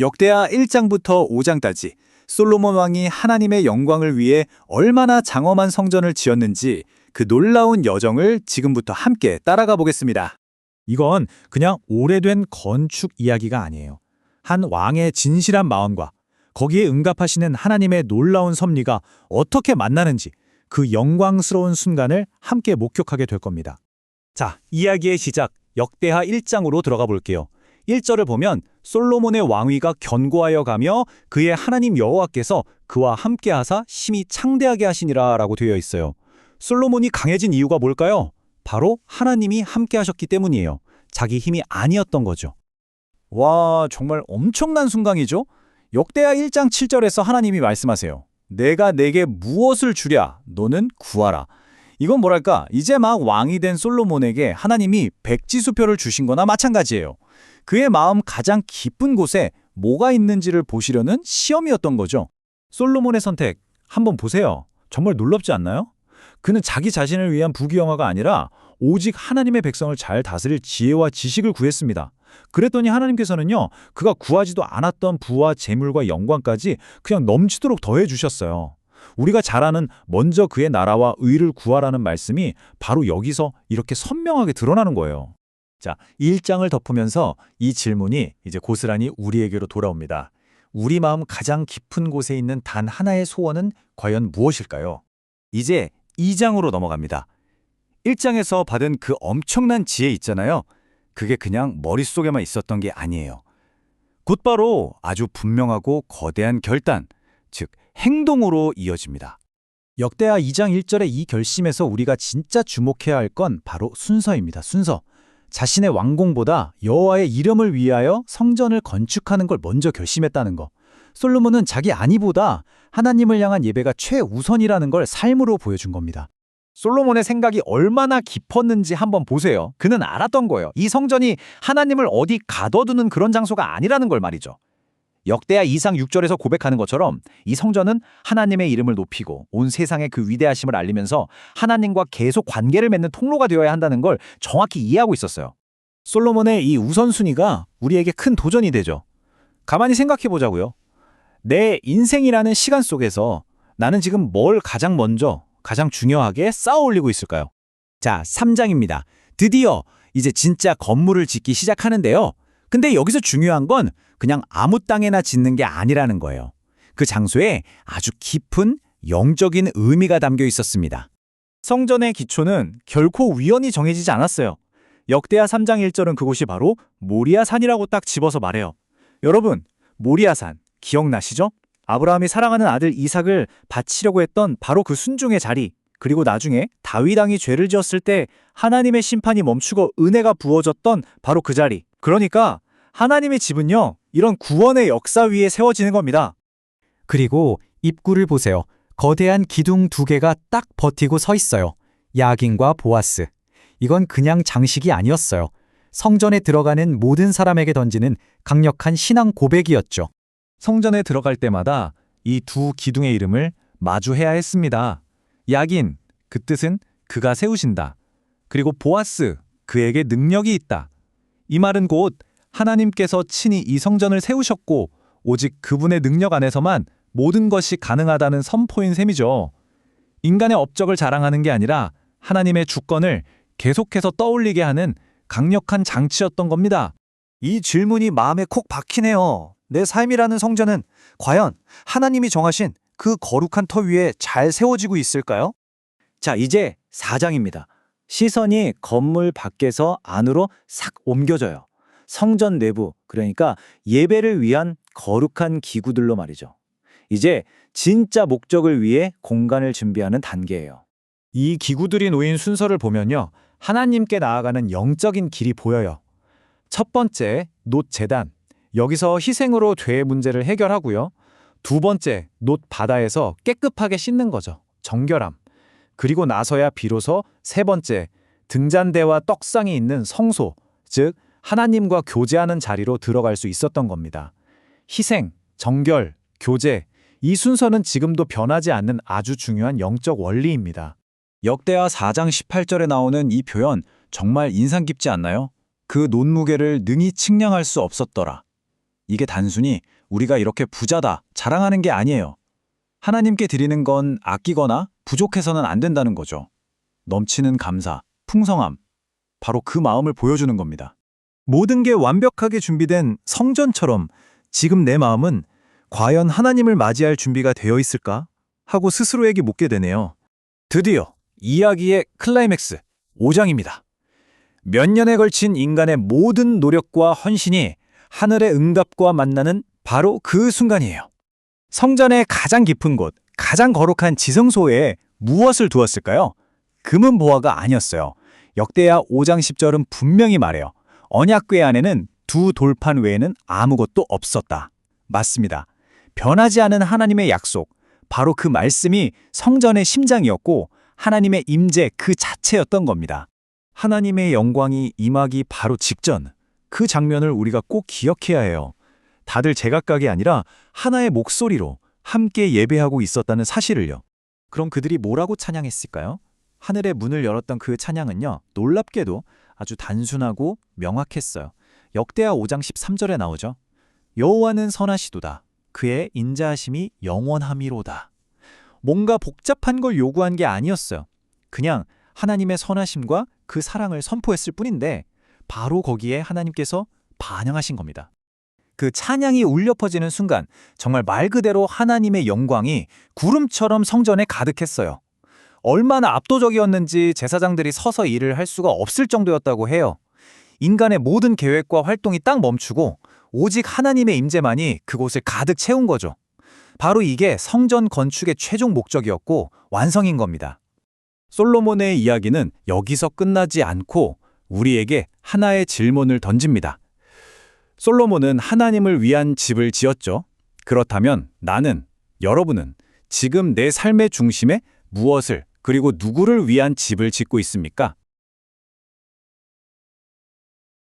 역대하 1장부터 5장까지 솔로몬 왕이 하나님의 영광을 위해 얼마나 장엄한 성전을 지었는지 그 놀라운 여정을 지금부터 함께 따라가 보겠습니다. 이건 그냥 오래된 건축 이야기가 아니에요. 한 왕의 진실한 마음과 거기에 응답하시는 하나님의 놀라운 섭리가 어떻게 만나는지 그 영광스러운 순간을 함께 목격하게 될 겁니다. 자, 이야기의 시작 역대하 1장으로 들어가 볼게요. 1절을 보면 솔로몬의 왕위가 견고하여 가며 그의 하나님 여호와께서 그와 함께 하사 심히 창대하게 하시니라 라고 되어 있어요. 솔로몬이 강해진 이유가 뭘까요? 바로 하나님이 함께 하셨기 때문이에요. 자기 힘이 아니었던 거죠. 와, 정말 엄청난 순간이죠? 역대하 1장 7절에서 하나님이 말씀하세요. 내가 내게 무엇을 주랴? 너는 구하라. 이건 뭐랄까, 이제 막 왕이 된 솔로몬에게 하나님이 백지수표를 주신 거나 마찬가지예요. 그의 마음 가장 깊은 곳에 뭐가 있는지를 보시려는 시험이었던 거죠. 솔로몬의 선택 한번 보세요. 정말 놀랍지 않나요? 그는 자기 자신을 위한 부귀영화가 아니라 오직 하나님의 백성을 잘 다스릴 지혜와 지식을 구했습니다. 그랬더니 하나님께서는요, 그가 구하지도 않았던 부와 재물과 영광까지 그냥 넘치도록 더해 주셨어요. 우리가 잘 아는 먼저 그의 나라와 의를 구하라는 말씀이 바로 여기서 이렇게 선명하게 드러나는 거예요. 자, 1장을 덮으면서 이 질문이 이제 고스란히 우리에게로 돌아옵니다. 우리 마음 가장 깊은 곳에 있는 단 하나의 소원은 과연 무엇일까요? 이제 2장으로 넘어갑니다. 1장에서 받은 그 엄청난 지혜 있잖아요. 그게 그냥 머릿속에만 있었던 게 아니에요. 곧바로 아주 분명하고 거대한 결단, 즉 행동으로 이어집니다. 역대하 2장 1절의 이 결심에서 우리가 진짜 주목해야 할 건 바로 순서입니다. 순서. 자신의 왕궁보다 여호와의 이름을 위하여 성전을 건축하는 걸 먼저 결심했다는 거. 솔로몬은 자기 안위보다 하나님을 향한 예배가 최우선이라는 걸 삶으로 보여준 겁니다. 솔로몬의 생각이 얼마나 깊었는지 한번 보세요. 그는 알았던 거예요. 이 성전이 하나님을 어디 가둬두는 그런 장소가 아니라는 걸 말이죠. 역대하 2장 6절에서 고백하는 것처럼 이 성전은 하나님의 이름을 높이고 온 세상에 그 위대하심을 알리면서 하나님과 계속 관계를 맺는 통로가 되어야 한다는 걸 정확히 이해하고 있었어요. 솔로몬의 이 우선순위가 우리에게 큰 도전이 되죠. 가만히 생각해 보자고요. 내 인생이라는 시간 속에서 나는 지금 뭘 가장 먼저, 가장 중요하게 쌓아 올리고 있을까요? 자, 3장입니다. 드디어 이제 진짜 건물을 짓기 시작하는데요. 근데 여기서 중요한 건 그냥 아무 땅에나 짓는 게 아니라는 거예요. 그 장소에 아주 깊은 영적인 의미가 담겨 있었습니다. 성전의 기초는 결코 우연히 정해지지 않았어요. 역대하 3장 1절은 그곳이 바로 모리아산이라고 딱 집어서 말해요. 여러분, 모리아산 기억나시죠? 아브라함이 사랑하는 아들 이삭을 바치려고 했던 바로 그 순종의 자리, 그리고 나중에 다윗 왕이 죄를 지었을 때 하나님의 심판이 멈추고 은혜가 부어졌던 바로 그 자리. 그러니까 하나님의 집은요, 이런 구원의 역사 위에 세워지는 겁니다. 그리고 입구를 보세요. 거대한 기둥 2개가 딱 버티고 서 있어요. 야긴과 보아스. 이건 그냥 장식이 아니었어요. 성전에 들어가는 모든 사람에게 던지는 강력한 신앙 고백이었죠. 성전에 들어갈 때마다 이 2 기둥의 이름을 마주해야 했습니다. 야긴, 그 뜻은 그가 세우신다. 그리고 보아스, 그에게 능력이 있다. 이 말은 곧 하나님께서 친히 이 성전을 세우셨고 오직 그분의 능력 안에서만 모든 것이 가능하다는 선포인 셈이죠. 인간의 업적을 자랑하는 게 아니라 하나님의 주권을 계속해서 떠올리게 하는 강력한 장치였던 겁니다. 이 질문이 마음에 콕 박히네요. 내 삶이라는 성전은 과연 하나님이 정하신 그 거룩한 터 위에 잘 세워지고 있을까요? 자, 이제 4장입니다. 시선이 건물 밖에서 안으로 싹 옮겨져요. 성전 내부, 그러니까 예배를 위한 거룩한 기구들로 말이죠. 이제 진짜 목적을 위해 공간을 준비하는 단계예요. 이 기구들이 놓인 순서를 보면요, 하나님께 나아가는 영적인 길이 보여요. 첫 번째, 놋 제단. 여기서 희생으로 죄의 문제를 해결하고요. 2번째, 놋 바다에서 깨끗하게 씻는 거죠. 정결함. 그리고 나서야 비로소 3번째, 등잔대와 떡상이 있는 성소, 즉 하나님과 교제하는 자리로 들어갈 수 있었던 겁니다. 희생, 정결, 교제, 이 순서는 지금도 변하지 않는 아주 중요한 영적 원리입니다. 역대하 4장 18절에 나오는 이 표현 정말 인상 깊지 않나요? 그 논무게를 능히 측량할 수 없었더라. 이게 단순히 우리가 이렇게 부자다 자랑하는 게 아니에요. 하나님께 드리는 건 아끼거나 부족해서는 안 된다는 거죠. 넘치는 감사, 풍성함, 바로 그 마음을 보여주는 겁니다. 모든 게 완벽하게 준비된 성전처럼 지금 내 마음은 과연 하나님을 맞이할 준비가 되어 있을까? 하고 스스로에게 묻게 되네요. 드디어 이야기의 클라이맥스 5장입니다. 몇 년에 걸친 인간의 모든 노력과 헌신이 하늘의 응답과 만나는 바로 그 순간이에요. 성전의 가장 깊은 곳, 가장 거룩한 지성소에 무엇을 두었을까요? 금은 보화가 아니었어요. 역대하 5장 10절은 분명히 말해요. 언약궤 안에는 두 돌판 외에는 아무것도 없었다. 맞습니다. 변하지 않은 하나님의 약속, 바로 그 말씀이 성전의 심장이었고 하나님의 임재 그 자체였던 겁니다. 하나님의 영광이 임하기 바로 직전, 그 장면을 우리가 꼭 기억해야 해요. 다들 제각각이 아니라 하나의 목소리로 함께 예배하고 있었다는 사실을요. 그럼 그들이 뭐라고 찬양했을까요? 하늘의 문을 열었던 그 찬양은요, 놀랍게도 아주 단순하고 명확했어요. 역대하 5장 13절에 나오죠. 여호와는 선하시도다. 그의 인자하심이 영원함이로다. 뭔가 복잡한 걸 요구한 게 아니었어요. 그냥 하나님의 선하심과 그 사랑을 선포했을 뿐인데 바로 거기에 하나님께서 반영하신 겁니다. 그 찬양이 울려 퍼지는 순간 정말 말 그대로 하나님의 영광이 구름처럼 성전에 가득했어요. 얼마나 압도적이었는지 제사장들이 서서 일을 할 수가 없을 정도였다고 해요. 인간의 모든 계획과 활동이 딱 멈추고 오직 하나님의 임재만이 그곳을 가득 채운 거죠. 바로 이게 성전 건축의 최종 목적이었고 완성인 겁니다. 솔로몬의 이야기는 여기서 끝나지 않고 우리에게 하나의 질문을 던집니다. 솔로몬은 하나님을 위한 집을 지었죠. 그렇다면 나는, 여러분은 지금 내 삶의 중심에 무엇을 그리고 누구를 위한 집을 짓고 있습니까?